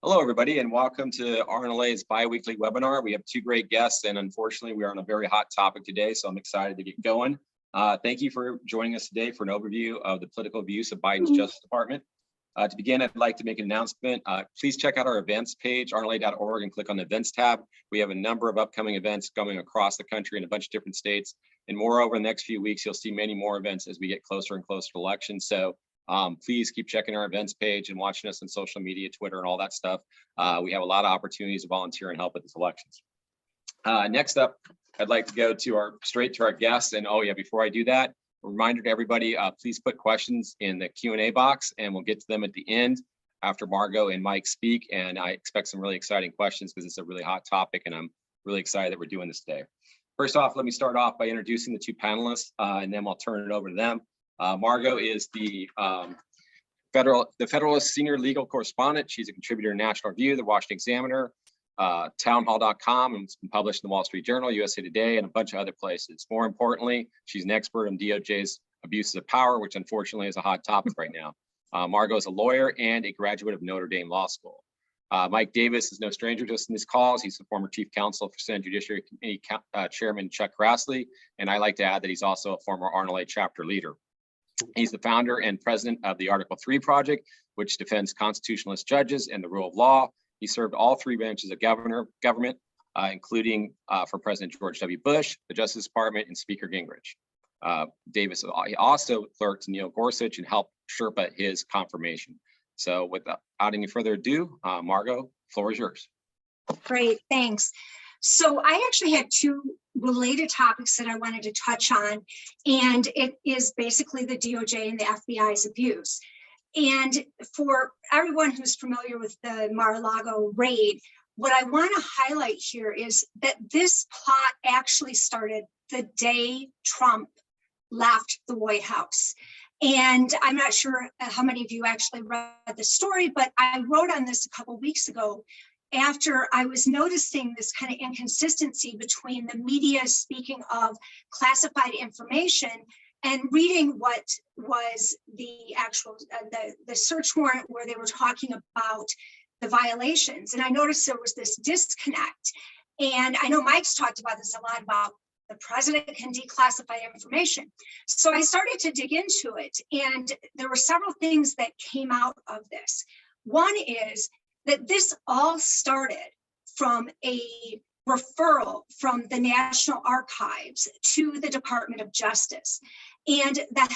Hello, everybody, and welcome to RNLA's bi-weekly webinar. We have two great guests, and unfortunately, we are on a very hot topic today, so I'm excited to get going. Thank you for joining us today for an overview of the political abuse of Biden's Justice Department. To begin, I'd like to make an announcement. Please check out our events page, rnla.org, and click on the events tab. We have a number of upcoming events going across the country in a bunch of different states. And moreover, in the next few weeks, you'll see many more events as we get closer and closer to elections. So please keep checking our events page and watching us on social media, Twitter, and all that stuff. We have a lot of opportunities to volunteer and help with these elections. Next up, I'd like to go to straight to our guests. And oh yeah, before I do that, a reminder to everybody, please put questions in the Q&A box and we'll get to them at the end after Margot and Mike speak. And I expect some really exciting questions because it's a really hot topic and I'm really excited that we're doing this today. First off, let me start off by introducing the two panelists and then I'll turn it over to them. Margot is the Federalist Senior Legal Correspondent. She's a contributor to National Review, the Washington Examiner, townhall.com, and it's been published in the Wall Street Journal, USA Today, and a bunch of other places. More importantly, she's an expert on DOJ's abuses of power, which unfortunately is a hot topic right now. Margot is a lawyer and a graduate of Notre Dame Law School. Mike Davis is no stranger to us in these calls. He's the former chief counsel for Senate Judiciary Committee Chairman Chuck Grassley, and I like to add that he's also a former RNLA chapter leader. He's the founder and president of the Article 3 Project, which defends constitutionalist judges and the rule of law. He served all three branches of government, including for President George W. Bush, the Justice Department, and Speaker Gingrich. Davis also clerked to Neil Gorsuch and helped Sherpa his confirmation. So without any further ado, Margot, the floor is yours. Great, thanks. So I actually had two related topics that I wanted to touch on, and it is basically the DOJ and the FBI's abuse. And for everyone who's familiar with the Mar-a-Lago raid, what I want to highlight here is that this plot actually started the day Trump left the White House. And I'm not sure how many of you actually read the story, but I wrote on this a couple of weeks ago after I was noticing this kind of inconsistency between the media speaking of classified information and reading what was the actual, the search warrant where they were talking about the violations. And I noticed there was this disconnect. And I know Mike's talked about this a lot about the president can declassify information. So I started to dig into it, and there were several things that came out of this. One is that this all started from a referral from the National Archives to the Department of Justice. And the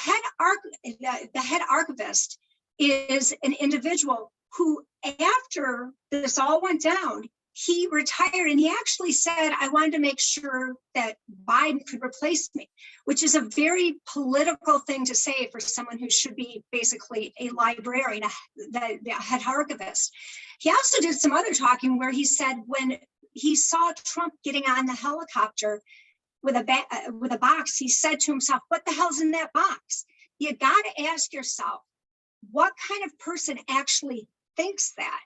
head archivist is an individual who, after this all went down, he retired and he actually said, I wanted to make sure that Biden could replace me, which is a very political thing to say for someone who should be basically a librarian, the head archivist. He also did some other talking where he said when he saw Trump getting on the helicopter with a box, he said to himself, what the hell's in that box? You got to ask yourself, what kind of person actually thinks that?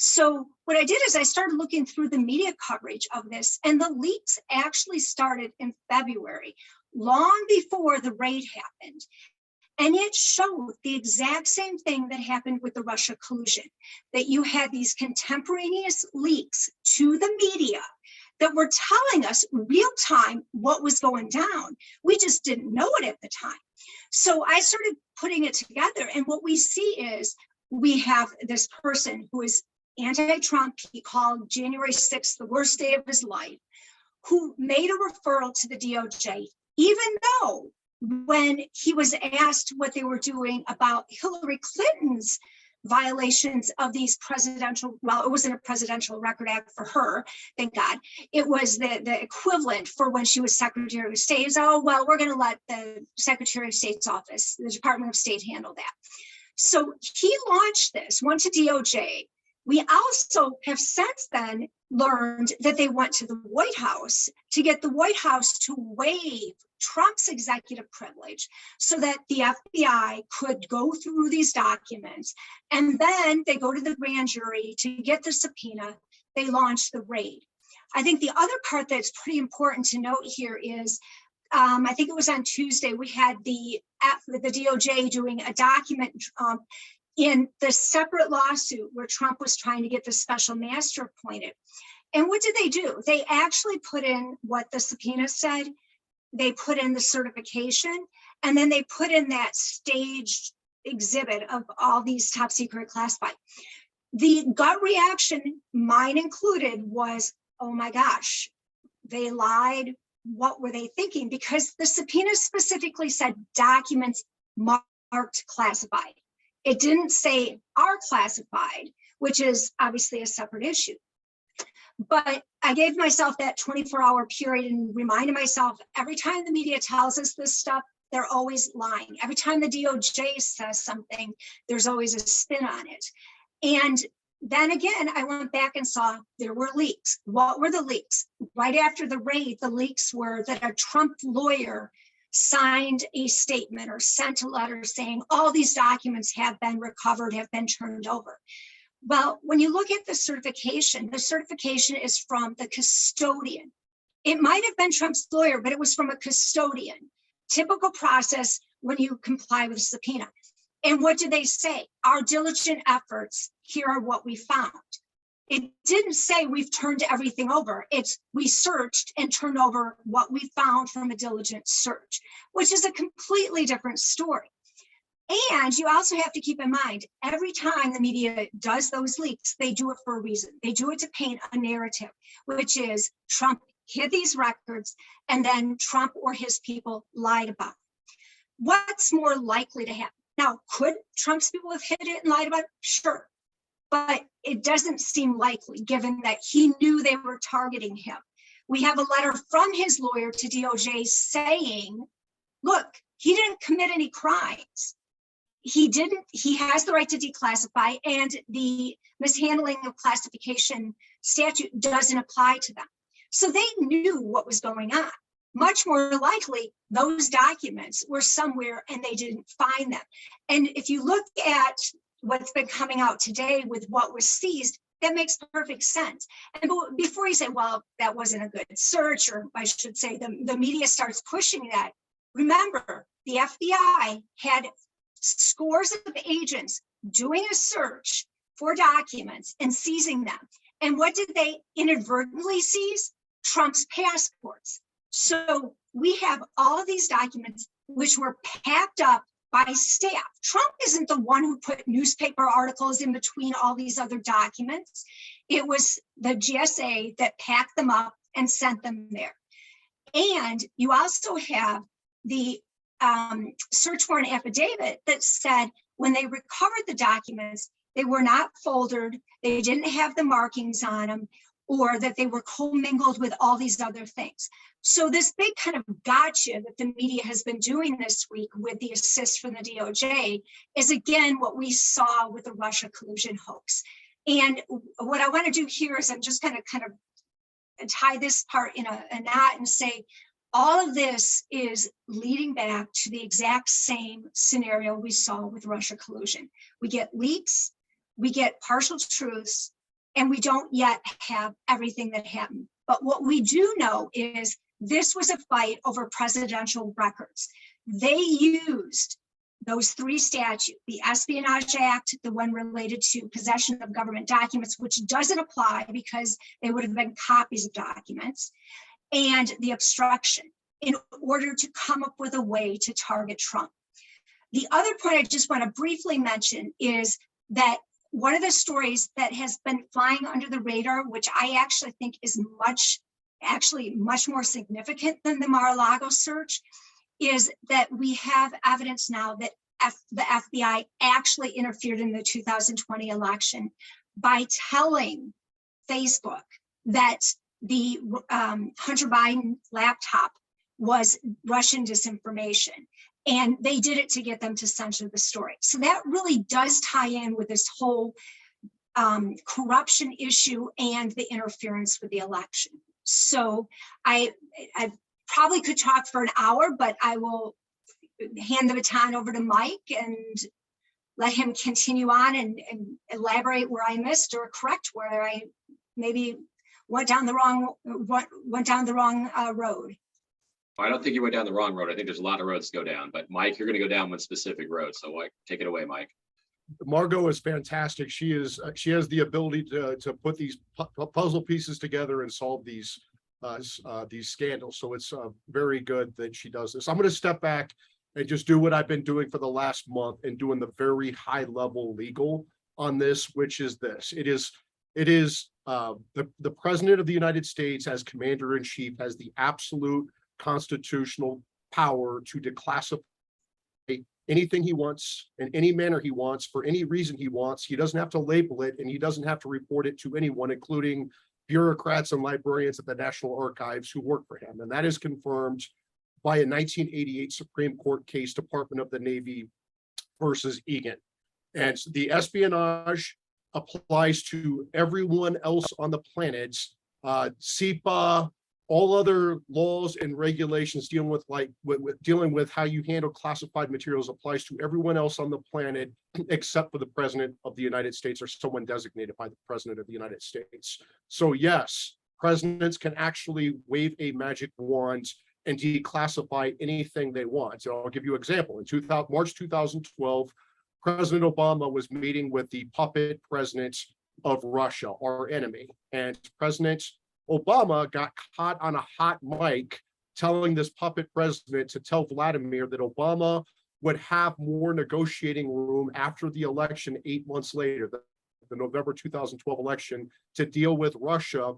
So what I did is I started looking through the media coverage of this, and the leaks actually started in February, long before the raid happened. And it showed the exact same thing that happened with the Russia collusion, that you had these contemporaneous leaks to the media that were telling us real time what was going down. We just didn't know it at the time. So I started putting it together, and what we see is we have this person who is anti-Trump. He called January 6th the worst day of his life, who made a referral to the DOJ, even though when he was asked what they were doing about Hillary Clinton's violations of these presidential, well, it wasn't a Presidential Record Act for her, thank God. It was the equivalent for when she was Secretary of State. Is, oh, well, we're going to let the Secretary of State's office, the Department of State, handle that. So he launched this, went to DOJ. We also have since then learned that they went to the White House to get the White House to waive Trump's executive privilege so that the FBI could go through these documents. And then they go to the grand jury to get the subpoena. They launch the raid. I think the other part that's pretty important to note here is, I think it was on Tuesday, we had the DOJ doing a document in the separate lawsuit where Trump was trying to get the special master appointed. And what did they do? They actually put in what the subpoena said. They put in the certification, and then they put in that staged exhibit of all these top secret classified. The gut reaction, mine included, was, oh my gosh, they lied. What were they thinking? Because the subpoena specifically said documents marked classified. It didn't say are classified, which is obviously a separate issue. But I gave myself that 24-hour period and reminded myself, every time the media tells us this stuff, they're always lying. Every time the DOJ says something, there's always a spin on it. And then again, I went back and saw there were leaks. What were the leaks? Right after the raid, the leaks were that a Trump lawyer signed a statement or sent a letter saying all these documents have been recovered, have been turned over. Well, when you look at the certification is from the custodian. It might have been Trump's lawyer, but it was from a custodian. Typical process when you comply with a subpoena. And what did they say? Our diligent efforts, here are what we found. It didn't say we've turned everything over. It's we searched and turned over what we found from a diligent search, which is a completely different story. And you also have to keep in mind, every time the media does those leaks, they do it for a reason. They do it to paint a narrative, which is Trump hid these records and then Trump or his people lied about it. What's more likely to happen? Now, could Trump's people have hid it and lied about it? Sure. But it doesn't seem likely, given that he knew they were targeting him. We have a letter from his lawyer to DOJ saying, look, he didn't commit any crimes. He has the right to declassify, and the mishandling of classification statute doesn't apply to them. So they knew what was going on. Much more likely, those documents were somewhere and they didn't find them. And if you look at what's been coming out today with what was seized, that makes perfect sense. And before you say, well, that wasn't a good search, or I should say the media starts pushing that, remember, the FBI had scores of agents doing a search for documents and seizing them. And what did they inadvertently seize? Trump's passports. So we have all of these documents which were packed up by staff. Trump isn't the one who put newspaper articles in between all these other documents. It was the GSA that packed them up and sent them there. And you also have the search warrant affidavit that said when they recovered the documents, they were not foldered, they didn't have the markings on them, or that they were commingled with all these other things. So this big kind of gotcha that the media has been doing this week with the assist from the DOJ is again what we saw with the Russia collusion hoax. And what I want to do here is I'm just going to kind of tie this part in a knot and say, all of this is leading back to the exact same scenario we saw with Russia collusion. We get leaks, we get partial truths, and we don't yet have everything that happened. But what we do know is this was a fight over presidential records. They used those three statutes, the Espionage Act, the one related to possession of government documents, which doesn't apply because they would have been copies of documents, and the obstruction, in order to come up with a way to target Trump. The other point I just want to briefly mention is that one of the stories that has been flying under the radar, which I actually think is much more significant than the Mar-a-Lago search, is that we have evidence now that the FBI actually interfered in the 2020 election by telling Facebook that the Hunter Biden laptop was Russian disinformation. And they did it to get them to censor the story. So that really does tie in with this whole corruption issue and the interference with the election. So I probably could talk for an hour, but I will hand the baton over to Mike and let him continue on and elaborate where I missed or correct where I maybe went down the wrong road. I don't think you went down the wrong road. I think there's a lot of roads to go down, but Mike, you're going to go down one specific road. So take it away, Mike. Margot is fantastic. She has the ability to put these puzzle pieces together and solve these scandals. So it's very good that she does this. I'm going to step back and just do what I've been doing for the last month and doing the very high level legal on this, which is this. It is the President of the United States as Commander in Chief has the absolute constitutional power to declassify anything he wants in any manner he wants for any reason he wants. He doesn't have to label it, and he doesn't have to report it to anyone, including bureaucrats and librarians at the National Archives who work for him. And that is confirmed by a 1988 Supreme Court case, Department of the Navy versus Egan. And the espionage applies to everyone else on the planet. SEPA, all other laws and regulations dealing with dealing with how you handle classified materials applies to everyone else on the planet except for the President of the United States or someone designated by the President of the United States. So yes, presidents can actually wave a magic wand and declassify anything they want. So I'll give you an example. In March 2012, President Obama was meeting with the puppet president of Russia, our enemy, and President Obama got caught on a hot mic telling this puppet president to tell Vladimir that Obama would have more negotiating room after the election 8 months later, the November 2012 election, to deal with Russia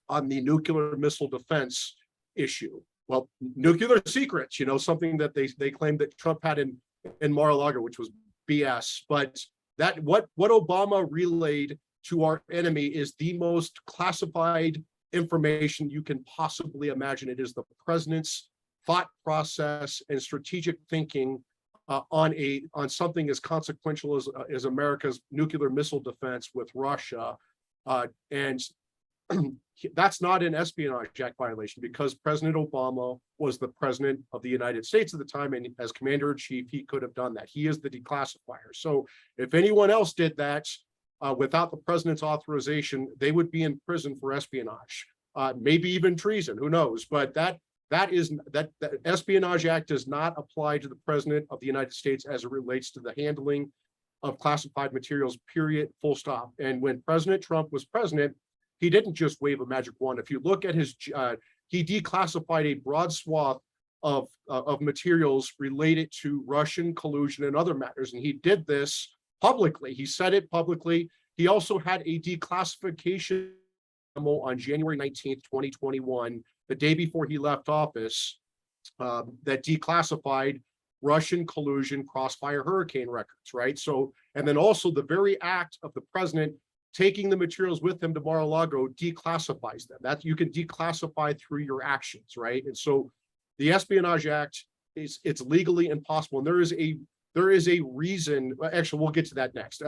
on the nuclear missile defense issue. Well, nuclear secrets, something that they claimed that Trump had in Mar-a-Lago, which was BS. But that what Obama relayed to our enemy is the most classified information you can possibly imagine. It is the president's thought process and strategic thinking on something as consequential as America's nuclear missile defense with Russia, and that's not an Espionage Act violation because President Obama was the president of the United States at the time, and as commander-in-chief, he could have done that. He is the declassifier. So if anyone else did that without the president's authorization, they would be in prison for espionage, maybe even treason. Who knows? But that Espionage Act does not apply to the president of the United States as it relates to the handling of classified materials. Period. Full stop. And when President Trump was president, he didn't just wave a magic wand. If you look at he declassified a broad swath of materials related to Russian collusion and other matters. And he did this publicly. He said it publicly. He also had a declassification memo on January 19th, 2021, the day before he left office, that declassified Russian collusion crossfire hurricane records, right? So, and then also the very act of the president taking the materials with him to Mar-a-Lago declassifies them. That you can declassify through your actions, right? And so the Espionage Act it's legally impossible. And there is a reason. Actually, we'll get to that next.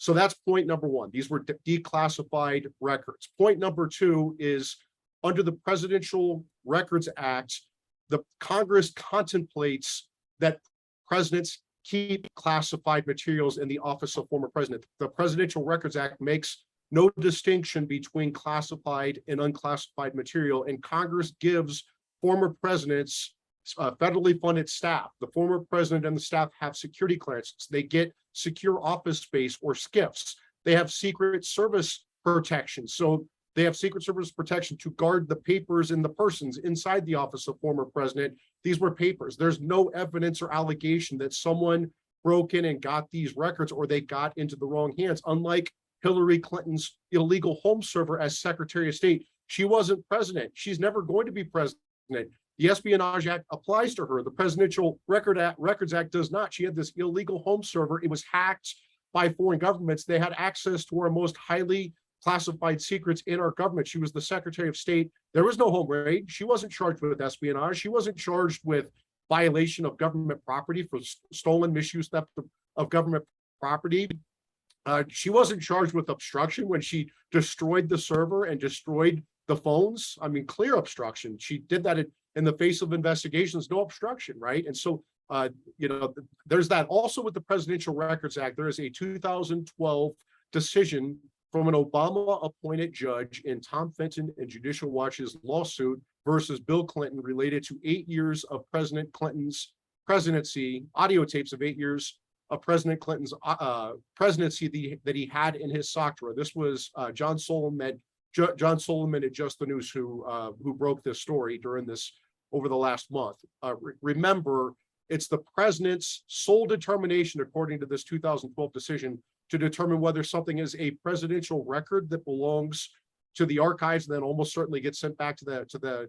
So that's point number one. These were declassified records. Point number two is under the Presidential Records Act, the Congress contemplates that presidents keep classified materials in the office of former president. The Presidential Records Act makes no distinction between classified and unclassified material, and Congress gives former presidents federally funded staff. The former president and the staff have security clearances. They get secure office space or SCIFs. They have Secret Service protection. So they have Secret Service protection to guard the papers and the persons inside the office of former president. These were papers. There's no evidence or allegation that someone broke in and got these records or they got into the wrong hands. Unlike Hillary Clinton's illegal home server as Secretary of State, she wasn't president. She's never going to be president. The Espionage Act applies to her. The Presidential Records Act does not. She had this illegal home server. It was hacked by foreign governments. They had access to our most highly classified secrets in our government. She was the Secretary of State. There was no home raid. She wasn't charged with espionage. She wasn't charged with violation of government property for stolen, misuse, theft of government property. She wasn't charged with obstruction when she destroyed the server and destroyed the phones. I mean, clear obstruction. She did that in the face of investigations, no obstruction, right? And so, there's that. Also with the Presidential Records Act, there is a 2012 decision from an Obama-appointed judge in Tom Fenton and Judicial Watch's lawsuit versus Bill Clinton related to 8 years of President Clinton's presidency, audio tapes of 8 years of President Clinton's presidency that he had in his sock drawer. This was John Solomon at Just the News who broke this story during this over the last month. Remember, it's the president's sole determination, according to this 2012 decision, to determine whether something is a presidential record that belongs to the archives and then almost certainly gets sent back to the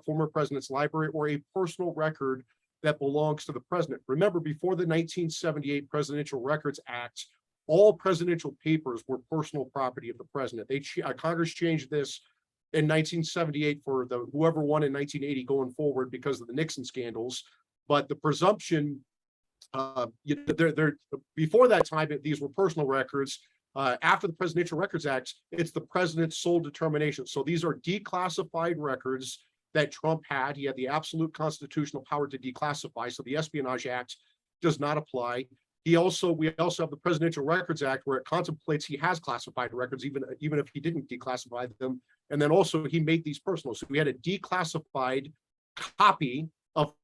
former president's library, or a personal record that belongs to the president. Remember, before the 1978 Presidential Records Act, all presidential papers were personal property of the president. Congress changed this in 1978 for whoever won in 1980 going forward because of the Nixon scandals. But the presumption, before that time, these were personal records. After the Presidential Records Act, it's the president's sole determination. So these are declassified records that Trump had. He had the absolute constitutional power to declassify. So the Espionage Act does not apply. We also have the Presidential Records Act, where it contemplates he has classified records, even if he didn't declassify them. And then also he made these personal. So we had a declassified copy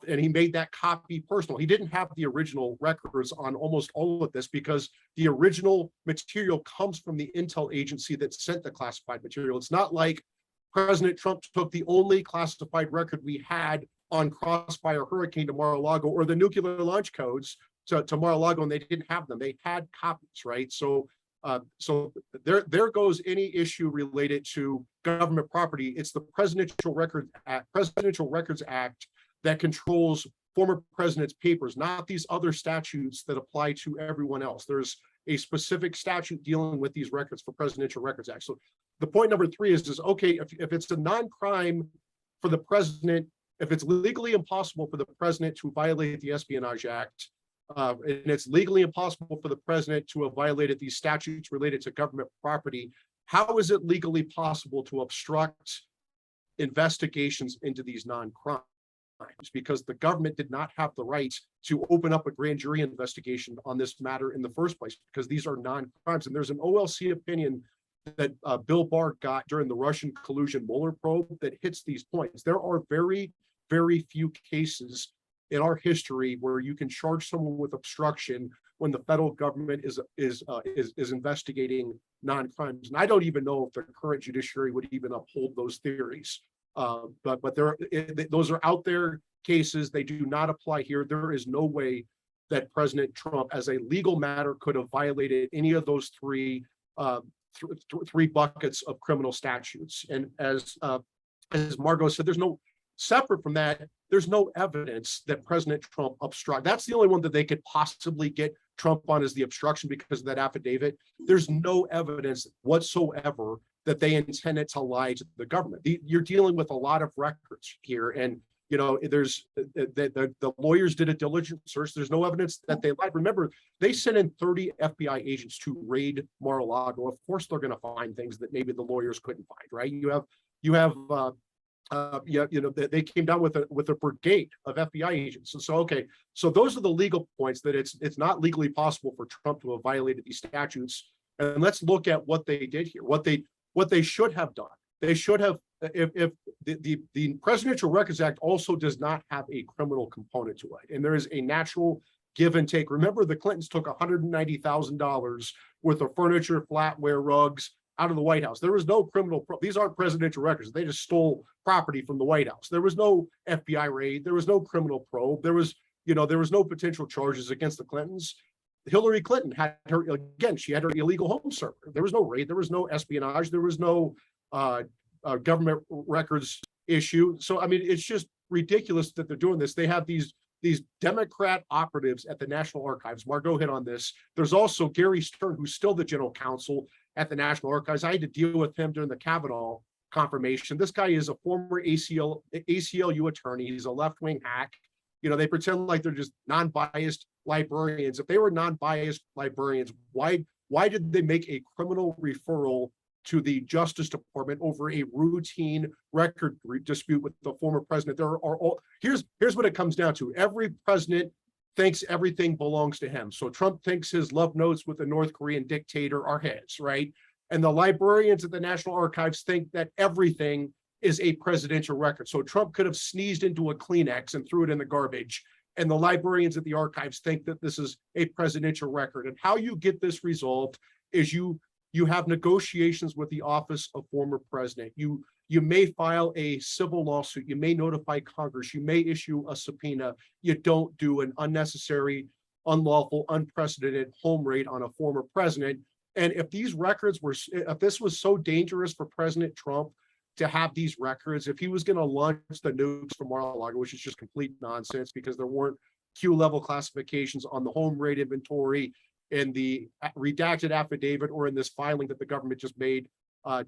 and he made that copy personal. He didn't have the original records on almost all of this because the original material comes from the intel agency that sent the classified material. It's not like President Trump took the only classified record we had on Crossfire Hurricane to Mar-a-Lago, or the nuclear launch codes to Mar-a-Lago, and they didn't have them. They had copies, right? So there goes any issue related to government property. It's the Presidential Records Act that controls former president's papers, not these other statutes that apply to everyone else. There's a specific statute dealing with these records for Presidential Records Act. So the point number 3 is okay, if it's a non-crime for the president, if it's legally impossible for the president to violate the Espionage Act, and it's legally impossible for the president to have violated these statutes related to government property, how is it legally possible to obstruct investigations into these non-crimes? Because the government did not have the right to open up a grand jury investigation on this matter in the first place, because these are non-crimes. And there's an OLC opinion that Bill Barr got during the Russian collusion Mueller probe that hits these points. There are very, very few cases in our history where you can charge someone with obstruction when the federal government is investigating non-crimes. And I don't even know if the current judiciary would even uphold those theories. But those are out there cases. They do not apply here. There is no way that President Trump, as a legal matter, could have violated any of those three buckets of criminal statutes. And as Margot said, separate from that, there's no evidence that President Trump obstructed. That's the only one that they could possibly get Trump on, is the obstruction because of that affidavit. There's no evidence whatsoever that they intended to lie to the government. You're dealing with a lot of records here, and there's the lawyers did a diligent search. There's no evidence that they lied. Remember, they sent in 30 FBI agents to raid Mar-a-Lago. Of course, they're going to find things that maybe the lawyers couldn't find, right? They came down with a brigade of FBI agents. And so those are the legal points, that it's not legally possible for Trump to have violated these statutes. And let's look at what they did here. What they should have done. They should have, if the Presidential Records Act also does not have a criminal component to it, and there is a natural give and take. Remember, the Clintons took $190,000 worth of furniture, flatware, rugs out of the White House. There was no criminal. These aren't presidential records. They just stole property from the White House. There was no FBI raid. There was no criminal probe. There was no potential charges against the Clintons. Hillary Clinton she had her illegal home server. There was no raid. There was no espionage. There was no government records issue. So, I mean, it's just ridiculous that they're doing this. They have these Democrat operatives at the National Archives. Margot hit on this. There's also Gary Stern, who's still the general counsel at the National Archives. I had to deal with him during the Kavanaugh confirmation. This guy is a former ACLU attorney. He's a left-wing hack. They pretend like they're just non-biased librarians. If they were non-biased librarians, why did they make a criminal referral to the Justice Department over a routine record dispute with the former president? Here's what it comes down to. Every president thinks everything belongs to him. So Trump thinks his love notes with the North Korean dictator are his, right? And the librarians at the National Archives think that everything is a presidential record. So Trump could have sneezed into a Kleenex and threw it in the garbage, And the librarians at the archives think that this is a presidential record. And how you get this resolved is you have negotiations with the office of former president. You may file a civil lawsuit. You may notify Congress. You may issue a subpoena. You don't do an unnecessary, unlawful, unprecedented home raid on a former president. And if these records were, if this was so dangerous for President Trump to have these records, if he was going to launch the nukes from Mar-a-Lago, which is just complete nonsense because there weren't Q-level classifications on the home raid inventory in the redacted affidavit or in this filing that the government just made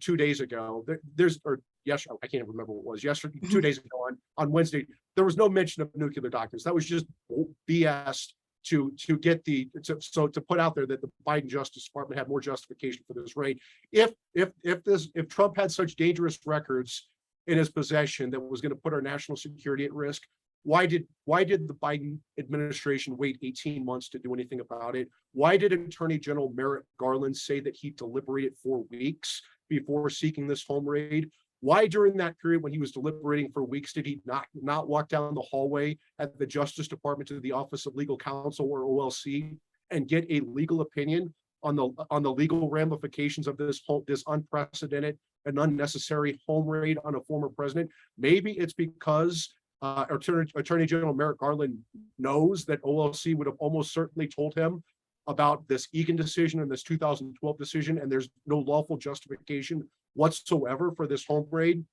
2 days ago. I can't remember what it was. Yesterday, 2 days ago on Wednesday, there was no mention of nuclear documents. That was just BS to put out there that the Biden Justice Department had more justification for this raid. If Trump had such dangerous records in his possession that was going to put our national security at risk, why did the Biden administration wait 18 months to do anything about it? Why did Attorney General Merrick Garland say that he deliberated for weeks before seeking this home raid? Why during that period when he was deliberating for weeks did he not walk down the hallway at the Justice Department to the Office of Legal Counsel or OLC and get a legal opinion on the legal ramifications of this unprecedented and unnecessary home raid on a former president? Maybe it's because Attorney General Merrick Garland knows that OLC would have almost certainly told him about this Egan decision and this 2012 decision, and there's no lawful justification whatsoever for this home raid.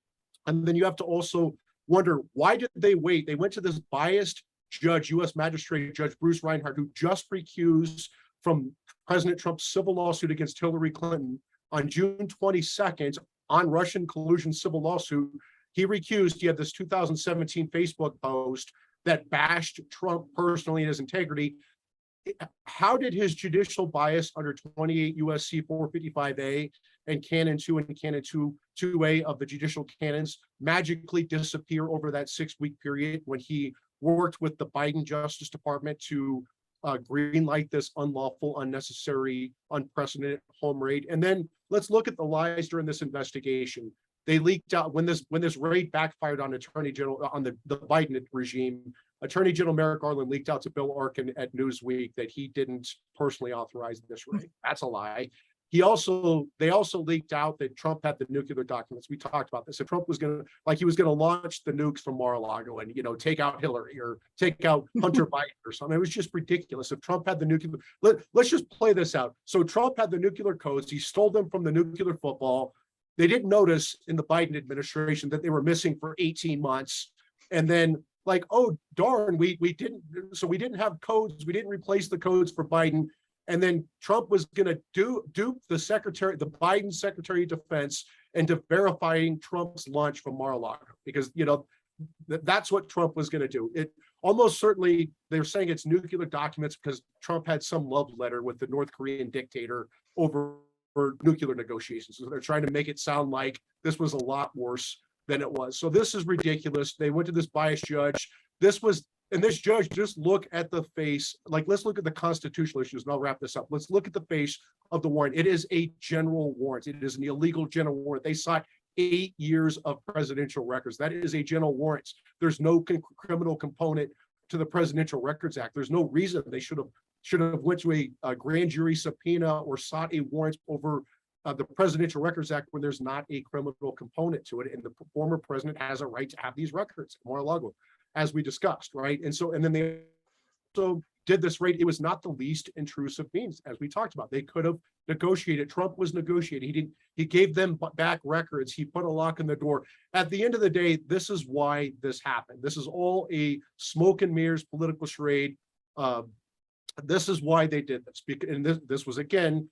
And then you have to also wonder, why did they wait? They went to this biased judge, U.S. Magistrate Judge Bruce Reinhart, who just recused from President Trump's civil lawsuit against Hillary Clinton on June 22nd on Russian collusion civil lawsuit. He recused. He had this 2017 Facebook post that bashed Trump personally and his integrity. How did his judicial bias under 28 U.S.C. 455A and Canon 2 and Canon 2A of the judicial canons magically disappear over that 6-week period when he worked with the Biden Justice Department to greenlight this unlawful, unnecessary, unprecedented home raid? And then let's look at the lies during this investigation. They leaked out when this raid backfired on Attorney General on the Biden regime. Attorney General Merrick Garland leaked out to Bill Arkin at Newsweek that he didn't personally authorize this raid. That's a lie. They also leaked out that Trump had the nuclear documents. We talked about this. If Trump was going to launch the nukes from Mar-a-Lago and take out Hillary or take out Hunter Biden or something, it was just ridiculous. If Trump had the nuclear, let's just play this out. So Trump had the nuclear codes. He stole them from the nuclear football. They didn't notice in the Biden administration that they were missing for 18 months. And then oh, darn, we didn't have codes. We didn't replace the codes for Biden. And then Trump was going to dupe the Biden Secretary of Defense into verifying Trump's launch from Mar-a-Lago, because, that's what Trump was going to do. It almost certainly, they're saying it's nuclear documents because Trump had some love letter with the North Korean dictator over nuclear negotiations. So they're trying to make it sound like this was a lot worse than it was. So this is ridiculous. They went to this biased judge. This judge, just look at the face. Let's look at the constitutional issues, and I'll wrap this up. Let's look at the face of the warrant. It is a general warrant. It is an illegal general warrant. They sought 8 years of presidential records. That is a general warrant. There's no criminal component to the Presidential Records Act. There's no reason they should have went to a grand jury subpoena or sought a warrant over the Presidential Records Act when there's not a criminal component to it, and the former president has a right to have these records at Mar-a-Lago, as we discussed, right? And then they also did this raid. It was not the least intrusive means, as we talked about. They could have negotiated. Trump was negotiating. He gave them back records. He put a lock in the door. At the end of the day, this is why this happened. This is all a smoke and mirrors political charade. This is why they did this. And this was, again,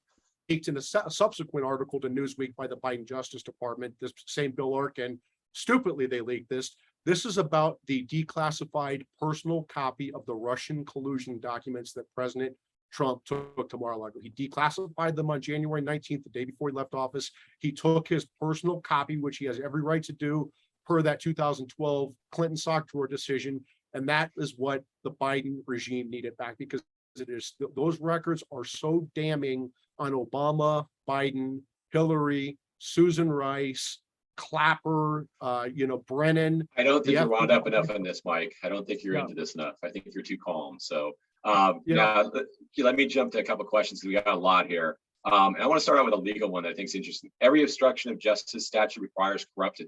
leaked in a subsequent article to Newsweek by the Biden Justice Department. This same Bill Arkin, stupidly, they leaked this. This is about the declassified personal copy of the Russian collusion documents that President Trump took to Mar-a-Lago. He declassified them on January 19th, the day before he left office. He took his personal copy, which he has every right to do per that 2012 Clinton sock drawer decision. And that is what the Biden regime needed back, because those records are so damning on Obama, Biden, Hillary, Susan Rice, Clapper, Brennan. I don't think The you're wound up FBI enough in this, Mike. I don't think you're Yeah. into this enough. I think you're too calm. So Yeah. now let me jump to a couple of questions because we got a lot here. And I want to start out with a legal one that I think is interesting. Every obstruction of justice statute requires corrupt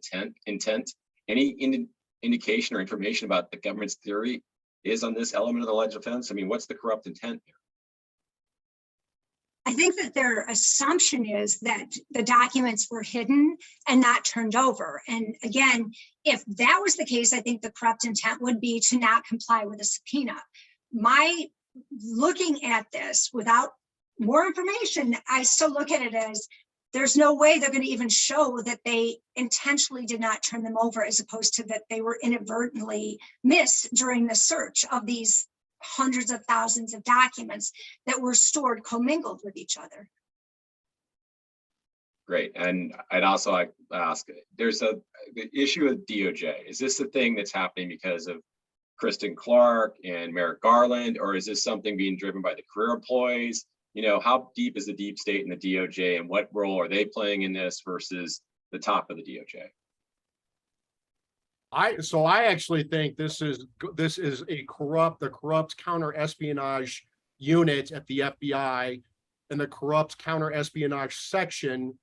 intent. Any indication or information about the government's theory is on this element of the alleged offense? I mean, what's the corrupt intent here? I think that their assumption is that the documents were hidden and not turned over. And again, if that was the case, I think the corrupt intent would be to not comply with a subpoena. My looking at this without more information, I still look at it as there's no way they're going to even show that they intentionally did not turn them over, as opposed to that they were inadvertently missed during the search of these hundreds of thousands of documents that were stored commingled with each other. Great. And I'd also ask, there's the issue of DOJ. Is this the thing that's happening because of Kristen Clark and Merrick Garland, or is this something being driven by the career employees? How deep is the deep state in the DOJ, and what role are they playing in this versus the top of the DOJ? I actually think this is the corrupt counter-espionage unit at the FBI and the corrupt counter-espionage section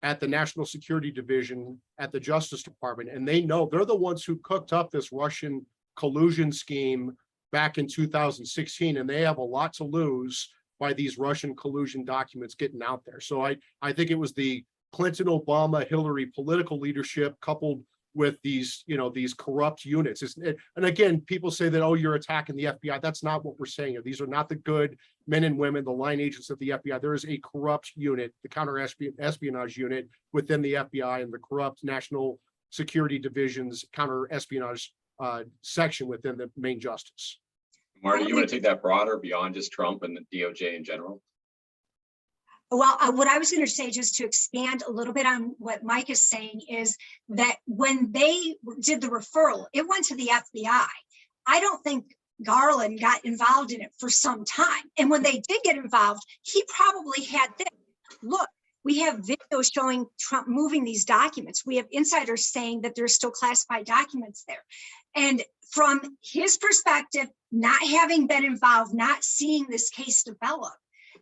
at the National Security Division at the Justice Department. And they know they're the ones who cooked up this Russian collusion scheme back in 2016, and they have a lot to lose by these Russian collusion documents getting out there. So I think it was the Clinton, Obama, Hillary political leadership coupled with these corrupt units. And again, people say that, oh, you're attacking the FBI. That's not what we're saying here. These are not the good men and women, the line agents of the FBI. There is a corrupt unit, the counter-espionage unit within the FBI, and the corrupt National Security Division's counter-espionage section within the main justice. Marty, you want to take that broader beyond just Trump and the DOJ in general? Well, what I was going to say, just to expand a little bit on what Mike is saying, is that when they did the referral, it went to the FBI. I don't think Garland got involved in it for some time. And when they did get involved, he probably had this. Look, we have videos showing Trump moving these documents. We have insiders saying that there's still classified documents there. And from his perspective, not having been involved, not seeing this case develop,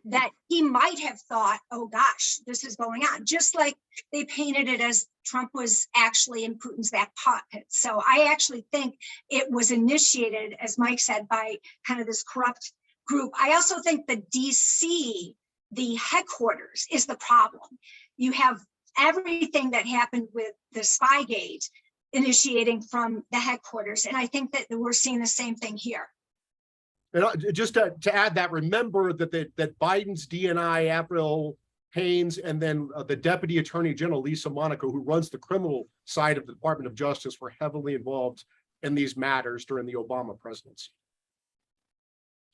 that he might have thought, oh gosh, this is going on. Just like they painted it as Trump was actually in Putin's back pocket. So I actually think it was initiated, as Mike said, by kind of this corrupt group. I also think the DC, the headquarters, is the problem. You have everything that happened with the Spygate initiating from the headquarters. And I think that we're seeing the same thing here. And just to add that, remember that Biden's DNI, Avril Haines, and then the Deputy Attorney General, Lisa Monaco, who runs the criminal side of the Department of Justice, were heavily involved in these matters during the Obama presidency.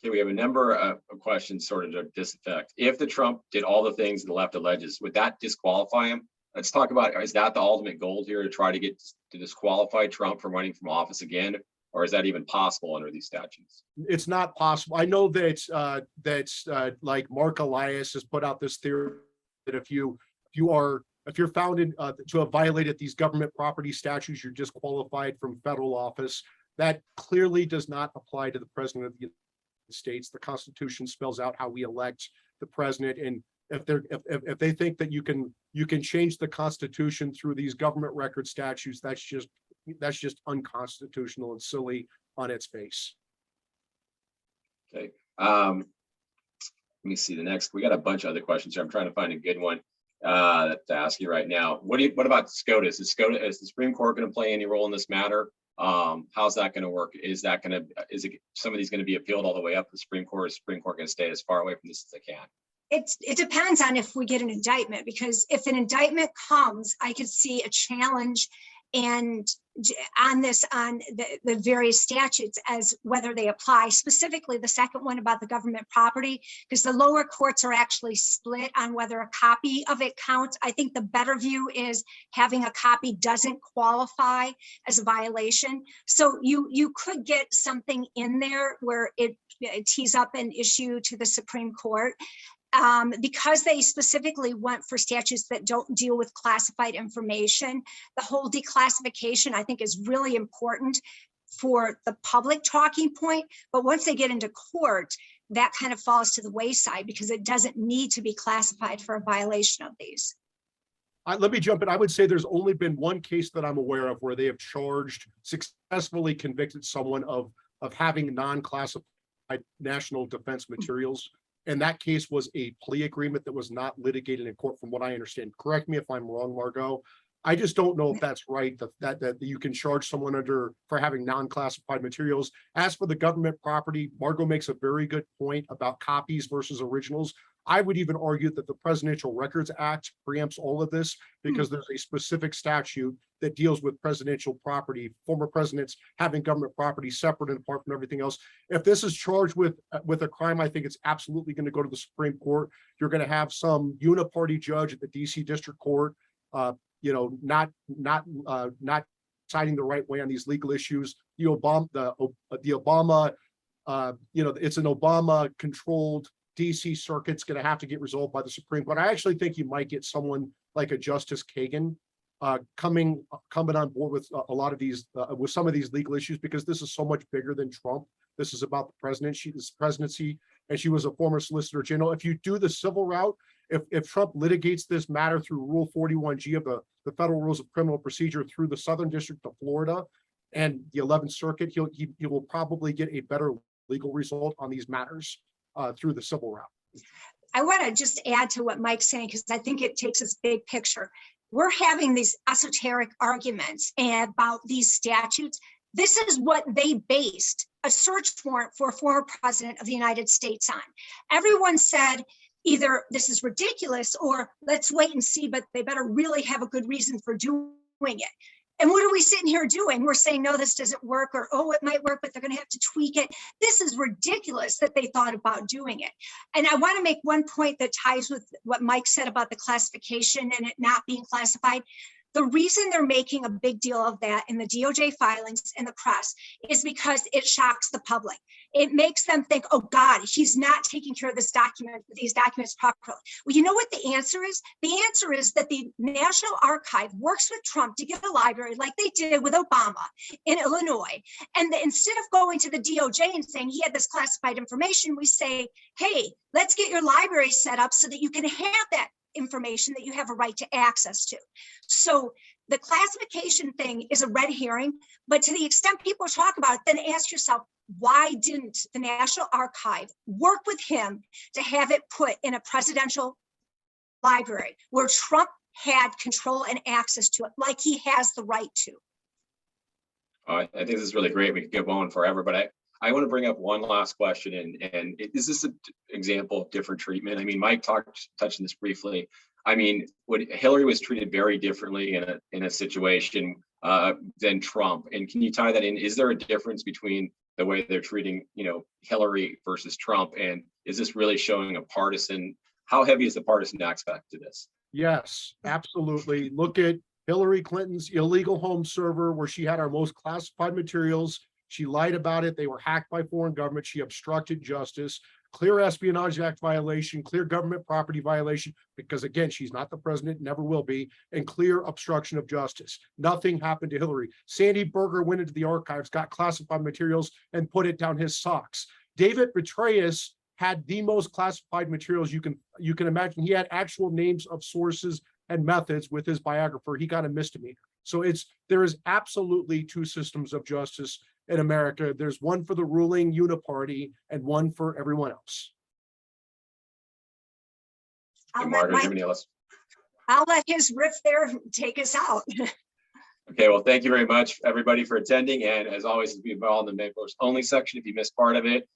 Okay, we have a number of questions sort of to this effect. If the Trump did all the things the left alleges, would that disqualify him? Let's talk about, is that the ultimate goal here, to try to get to disqualify Trump from running from office again? Or is that even possible under these statutes? It's not possible. I know that like Mark Elias has put out this theory that if you're found to have violated these government property statutes, you're disqualified from federal office. That clearly does not apply to the president of the United States. The Constitution spells out how we elect the president, and if they think that you can change the Constitution through these government record statutes, that's just unconstitutional and silly on its face. Okay. Let me see the next. We got a bunch of other questions here. I'm trying to find a good one to ask you right now. What about SCOTUS? Is the Supreme Court going to play any role in this matter? How's that going to work? Is some of these going to be appealed all the way up to the Supreme Court? Is the Supreme Court going to stay as far away from this as they can? It depends on if we get an indictment, because if an indictment comes, I could see a challenge and on the various statutes as whether they apply, specifically the second one about the government property, because the lower courts are actually split on whether a copy of it counts. I think the better view is having a copy doesn't qualify as a violation. So you could get something in there where it tees up an issue to the Supreme Court. because they specifically went for statutes that don't deal with classified information, the whole declassification, I think, is really important for the public talking point. But once they get into court, that kind of falls to the wayside because it doesn't need to be classified for a violation of these. Let me jump in. I would say there's only been one case that I'm aware of where they have successfully convicted someone of having non-classified national defense materials. And that case was a plea agreement that was not litigated in court, from what I understand. Correct me if I'm wrong, Margot. I just don't know if that's right, that you can charge someone for having non-classified materials. As for the government property, Margot makes a very good point about copies versus originals. I would even argue that the Presidential Records Act preempts all of this because there's a specific statute that deals with presidential property, former presidents having government property separate and apart from everything else. If this is charged with a crime, I think it's absolutely going to go to the Supreme Court. You're going to have some uniparty judge at the DC District Court, not siding the right way on these legal issues. The Obama, it's an Obama-controlled DC circuit's going to have to get resolved by the Supreme Court. I actually think you might get someone like a Justice Kagan coming on board with a lot of these, with some of these legal issues, because this is so much bigger than Trump. This is about the presidency, and she was a former Solicitor General. If you do the civil route, if Trump litigates this matter through Rule 41G of the Federal Rules of Criminal Procedure through the Southern District of Florida and the 11th Circuit, he will probably get a better legal result on these matters through the civil route. I want to just add to what Mike's saying, because I think it takes us big picture. We're having these esoteric arguments about these statutes. This is what they based a search warrant for a former president of the United States on. Everyone said either this is ridiculous or let's wait and see, but they better really have a good reason for doing it. And what are we sitting here doing? We're saying, no, this doesn't work, or, oh, it might work, but they're going to have to tweak it. This is ridiculous that they thought about doing it. And I want to make one point that ties with what Mike said about the classification and it not being classified. The reason they're making a big deal of that in the DOJ filings and the press is because it shocks the public. It makes them think, oh God, he's not taking care of these documents properly. Well, you know what the answer is? The answer is that the National Archive works with Trump to get a library like they did with Obama in Illinois. And instead of going to the DOJ and saying he had this classified information, we say, hey, let's get your library set up so that you can have that information that you have a right to access to. So the classification thing is a red herring, but to the extent people talk about it, then ask yourself, why didn't the National Archive work with him to have it put in a presidential library where Trump had control and access to it like he has the right to? I think this is really great. We could go on forever, but I want to bring up one last question, and is this an example of different treatment? I mean, Mike touched on this briefly. I mean, Hillary was treated very differently in a situation than Trump. And can you tie that in? Is there a difference between the way they're treating, Hillary versus Trump? And is this really showing a partisan? How heavy is the partisan aspect to this? Yes, absolutely. Look at Hillary Clinton's illegal home server where she had our most classified materials. She lied about it. They were hacked by foreign government. She obstructed justice. Clear Espionage Act violation, clear government property violation, because again, she's not the president, never will be, and clear obstruction of justice. Nothing happened to Hillary. Sandy Berger went into the archives, got classified materials, and put it down his socks. David Petraeus had the most classified materials you can imagine. He had actual names of sources and methods with his biographer. He got a misdemeanor. So there is absolutely two systems of justice in America. There's one for the ruling uniparty and one for everyone else. I'll let his riff there take us out. Okay, well, thank you very much, everybody, for attending. And as always, be involved in the members only section if you missed part of it.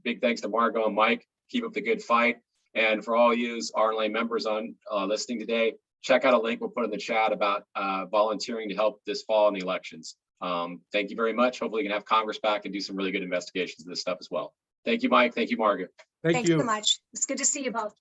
Big thanks to Margot and Mike. Keep up the good fight. And for all you RLA members on listening today, check out a link we'll put in the chat about volunteering to help this fall in the elections. Thank you very much. Hopefully we can have Congress back and do some really good investigations of this stuff as well. Thank you, Mike. Thank you, Margaret. Thank you so much. It's good to see you both.